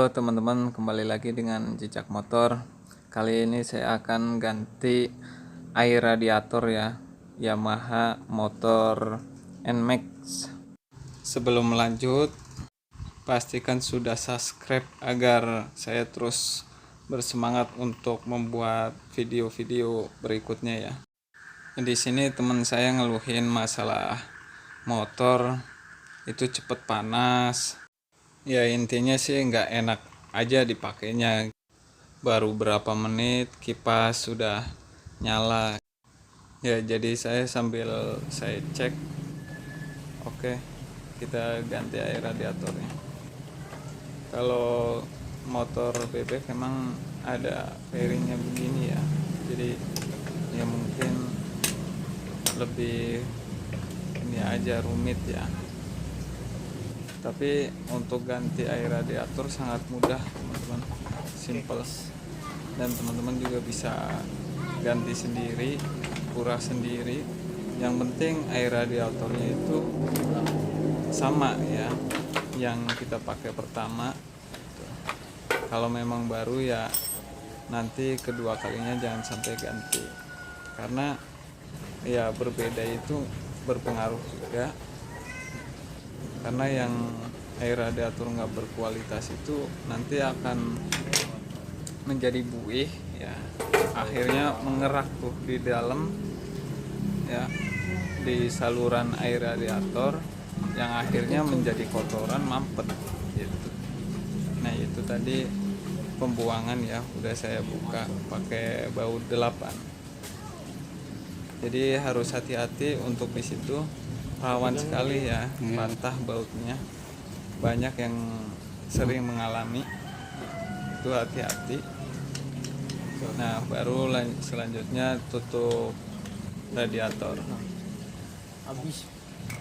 Halo teman-teman, kembali lagi dengan Jejak Motor. Kali ini saya akan ganti air radiator ya, Yamaha motor NMAX. Sebelum lanjut, pastikan sudah subscribe agar saya terus bersemangat untuk membuat video-video berikutnya ya. Di sini teman saya ngeluhin masalah motor itu cepet panas. Ya intinya sih nggak enak aja dipakainya. Baru berapa menit kipas sudah nyala. Ya jadi saya sambil saya cek. Oke, kita ganti air radiatornya. Kalau motor bebek memang ada fairingnya begini ya. Jadi ya mungkin lebih ini aja rumit ya. Tapi untuk ganti air radiator sangat mudah teman-teman, simple, dan teman-teman juga bisa ganti sendiri, kuras sendiri. Yang penting air radiatornya itu sama ya yang kita pakai pertama. Kalau memang baru ya nanti kedua kalinya jangan sampai ganti, karena ya berbeda itu berpengaruh juga. Karena yang air radiator nggak berkualitas itu nanti akan menjadi buih ya, akhirnya mengerak tuh di dalam ya, di saluran air radiator, yang akhirnya menjadi kotoran mampet gitu. Nah itu tadi pembuangan ya, udah saya buka pakai baut 8. Jadi harus hati-hati untuk di situ, rawan sekali ya patah bautnya. Banyak yang sering mengalami itu, hati-hati. Nah baru selanjutnya tutup radiator. Habis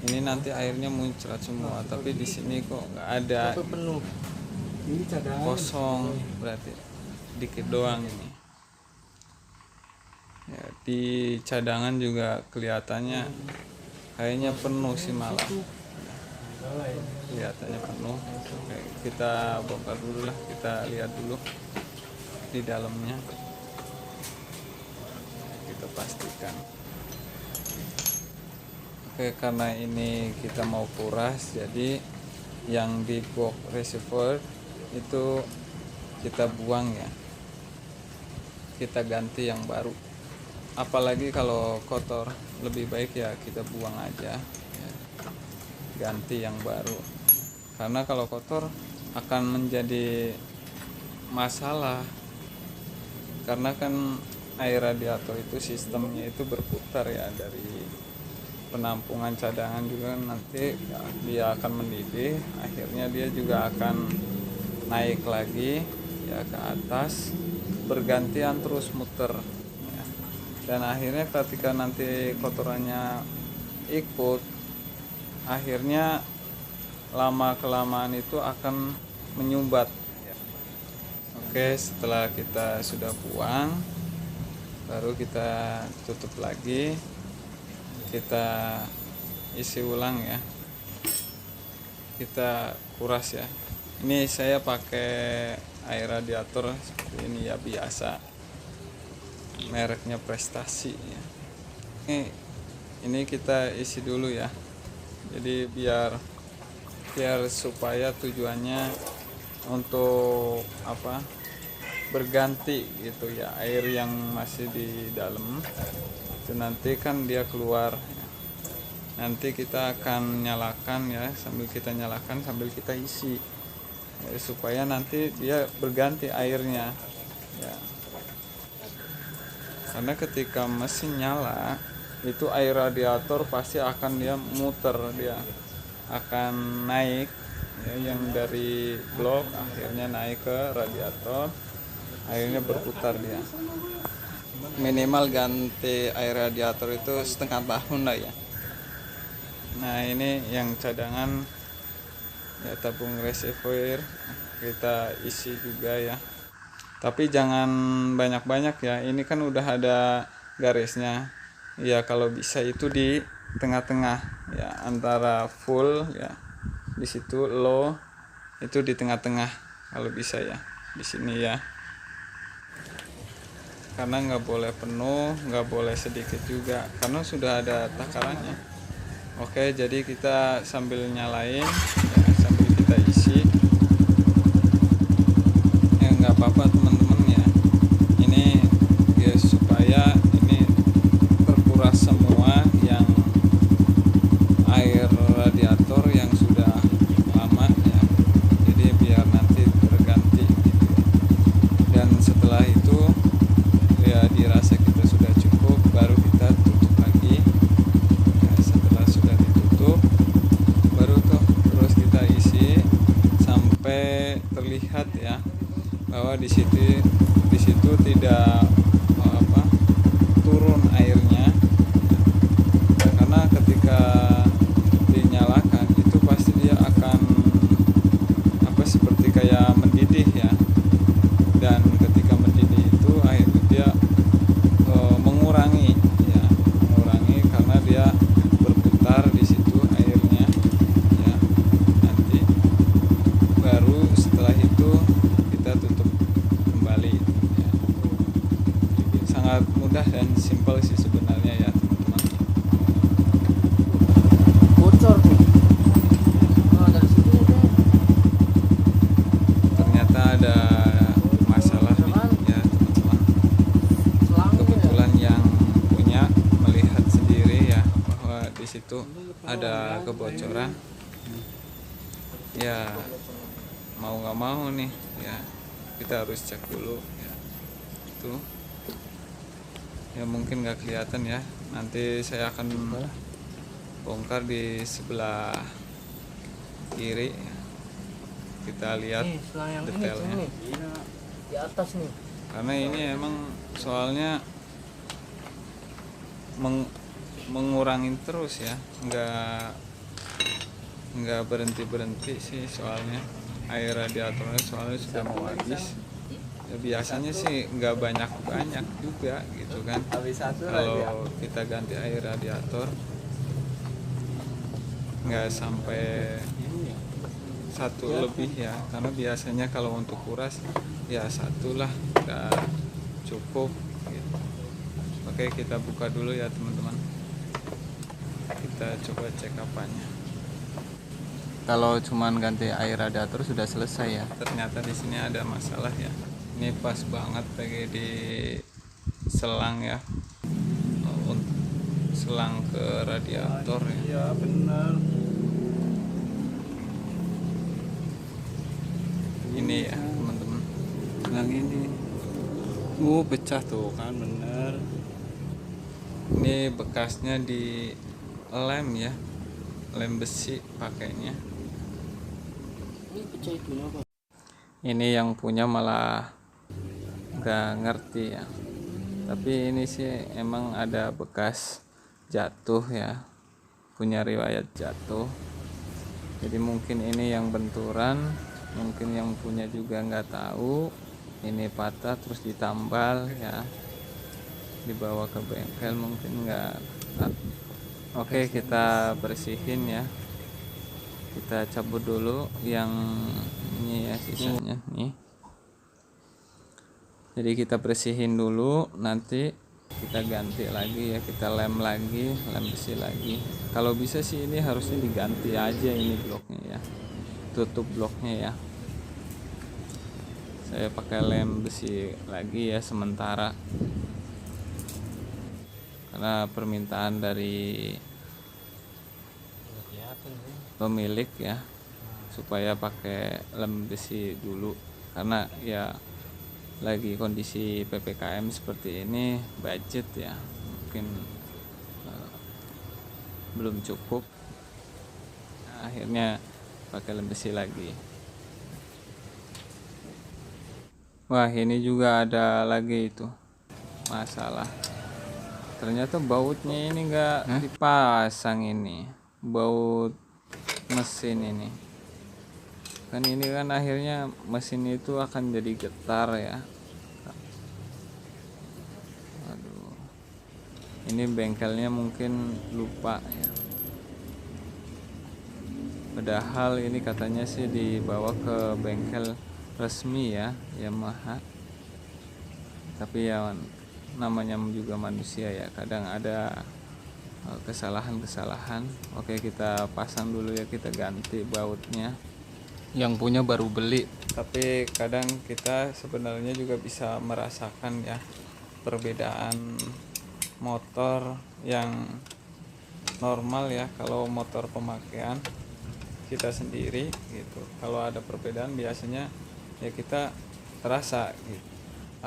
Ini nanti airnya muncrat semua, tapi di sini kok nggak ada, penuh. Ini cadangan kosong, berarti dikit doang ini ya. Di cadangan juga kelihatannya kayaknya penuh sih, malah kelihatannya penuh. Oke, kita bongkar dulu lah, kita lihat dulu di dalamnya, kita pastikan. Oke, karena ini kita mau kuras, jadi yang di box reservoir itu kita buang ya, kita ganti yang baru. Apalagi kalau kotor, lebih baik ya kita buang aja ya, ganti yang baru. Karena kalau kotor akan menjadi masalah, karena kan air radiator itu sistemnya itu berputar ya, dari penampungan cadangan juga nanti dia akan mendidih, akhirnya dia juga akan naik lagi ya ke atas, bergantian terus muter. Dan akhirnya ketika nanti kotorannya ikut, akhirnya lama kelamaan itu akan menyumbat. Oke, setelah kita sudah buang, baru kita tutup lagi, kita isi ulang ya, kita kuras ya. Ini saya pakai air radiator seperti ini ya, biasa, mereknya Prestasi ya. Ini kita isi dulu ya. Jadi biar supaya tujuannya untuk apa, berganti gitu ya, air yang masih di dalam itu nanti kan dia keluar ya. Nanti kita akan nyalakan ya, sambil kita nyalakan sambil kita isi ya, supaya nanti dia berganti airnya ya. Karena ketika mesin nyala itu air radiator pasti akan dia muter, dia akan naik ya, yang dari blok akhirnya naik ke radiator, akhirnya berputar dia. Minimal ganti air radiator itu setengah tahun lah ya. Nah ini yang cadangan ya, tabung reservoir kita isi juga ya. Tapi jangan banyak-banyak ya, ini kan udah ada garisnya ya. Kalau bisa itu di tengah-tengah ya, antara full ya di situ, low itu di tengah-tengah kalau bisa ya di sini ya, karena nggak boleh penuh, nggak boleh sedikit juga karena sudah ada takarannya. Oke, jadi kita sambil nyalain ya, sambil kita isi ya, nggak apa-apa teman-teman ya, ini ya supaya ini terkuras semua yang air radiator yang sudah lama ya, jadi biar nanti terganti gitu. Dan setelah itu ya dirasa kita sudah cukup, baru kita tutup lagi ya. Setelah sudah ditutup baru tuh terus kita isi sampai terlihat ya bahwa di situ tidak apa turun airnya, karena ketika dinyalakan itu pasti dia akan apa seperti kayak mendidih ya, dan ketika mendidih itu akhirnya dia mengurangi ya, mengurangi karena dia berputar di situ airnya ya. Nanti baru setelah itu kita tutup kembali ya. Sangat mudah dan simpel sih sebenarnya ya teman-teman. Bocor tuh. Nah, dari situ deh. Ternyata ada masalah nih ya teman-teman. Selangnya ya. Kebetulan yang punya melihat sendiri ya bahwa di situ ada kebocoran. Ya mau nggak mau nih ya kita harus cek dulu ya. Itu ya mungkin nggak kelihatan ya. Nanti saya akan bongkar di sebelah kiri. Kita lihat Nih, selang yang ini detailnya. nih. Di atas nih. Karena ini emang soalnya mengurangin terus ya, nggak berhenti sih, soalnya air radiatornya soalnya sudah mau habis ya. Biasanya sih nggak banyak juga gitu kan kalau kita ganti air radiator, nggak sampai satu lebih ya, karena biasanya kalau untuk kuras ya satu lah udah cukup gitu. Oke, kita buka dulu ya teman-teman, kita coba cek apanya. Kalau cuman ganti air radiator sudah selesai ya, ternyata di sini ada masalah ya. Ini pas banget lagi di selang ya, selang ke radiator ya. Iya, benar. Ini ya teman-teman, selang ini pecah tuh kan, bener. Ini bekasnya di lem ya, lem besi pakainya. Ini pecah itu apa? Ini yang punya malah nggak ngerti ya, tapi ini sih emang ada bekas jatuh ya, punya riwayat jatuh. Jadi mungkin ini yang benturan, mungkin yang punya juga nggak tahu, ini patah terus ditambal ya, dibawa ke bengkel mungkin nggak. Oke, kita bersihin ya, kita cabut dulu yang ini ya, sisanya nih. Jadi kita bersihin dulu, nanti kita ganti lagi ya, kita lem lagi, lem besi lagi. Kalau bisa sih ini harusnya diganti aja ini bloknya ya, tutup bloknya ya. Saya pakai lem besi lagi ya sementara, karena permintaan dari pemilik ya supaya pakai lem besi dulu, karena ya lagi kondisi PPKM seperti ini, budget ya mungkin belum cukup. Nah, akhirnya pakai lem besi lagi. Wah, ini juga ada lagi itu masalah, ternyata bautnya ini enggak dipasang, ini baut mesin ini kan, ini kan akhirnya mesin itu akan jadi getar ya. Aduh, ini bengkelnya mungkin lupa ya, padahal ini katanya sih dibawa ke bengkel resmi ya Yamaha, tapi ya namanya juga manusia ya, kadang ada kesalahan-kesalahan. Oke, kita pasang dulu ya, kita ganti bautnya. Yang punya baru beli, tapi kadang kita sebenarnya juga bisa merasakan ya perbedaan motor yang normal ya. Kalau motor pemakaian kita sendiri gitu, kalau ada perbedaan biasanya ya kita terasa gitu.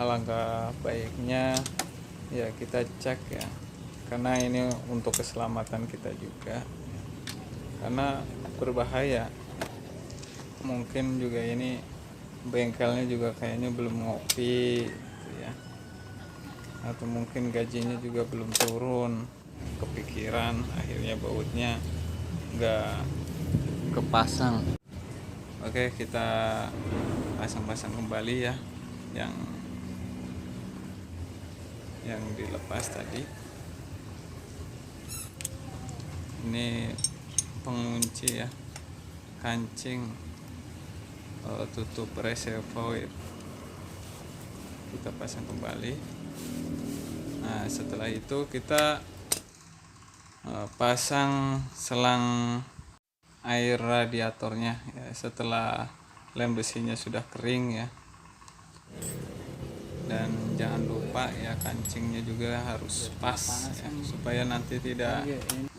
Alangkah baiknya ya kita cek ya, karena ini untuk keselamatan kita juga, karena berbahaya. Mungkin juga ini bengkelnya juga kayaknya belum ngopi gitu ya, atau mungkin gajinya juga belum turun, kepikiran akhirnya bautnya nggak kepasang. Oke, kita pasang-pasang kembali ya yang dilepas tadi. Ini pengunci ya, kancing, tutup reservoir kita pasang kembali. Nah, setelah itu kita pasang selang air radiatornya ya, setelah lem besinya sudah kering ya. Dan jangan lupa ya, kancingnya juga harus pas ya, supaya nanti tidak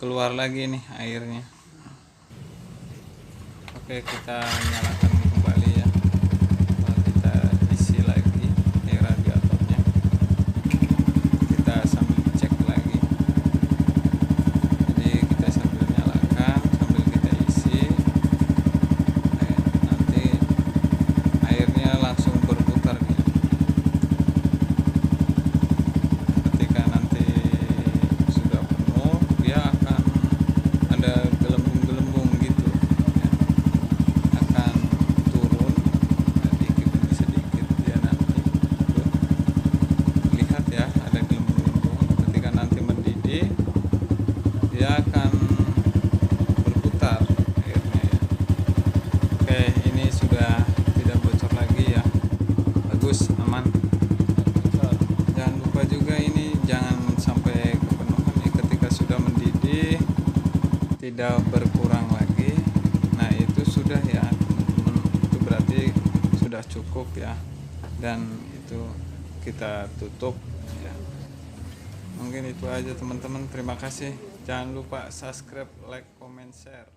keluar lagi nih airnya. Oke, kita nyalakan kembali ya. Kita isi lagi air radiatornya. Kita sambil cek lagi. Jadi kita sambil nyalakan, sambil kita isi. Nanti airnya langsung berputar nih. Ketika nanti sudah penuh, dia akan ada gelembung-gelembung gitu ya. Akan turun sedikit demi sedikit dia nanti. Tuh, lihat ya, ada gelembung-gelembung. Ketika nanti mendidih, dia akan berputar airnya ya. Oke, ini sudah tidak bocor lagi ya, bagus, aman. Jangan lupa juga ini jangan sampai kepenuhan ya, ketika sudah mendidih tidak berkurang lagi. Nah, itu sudah ya teman-teman, itu berarti sudah cukup ya, dan itu kita tutup ya. Mungkin itu aja teman-teman, terima kasih. Jangan lupa subscribe, like, comment, share.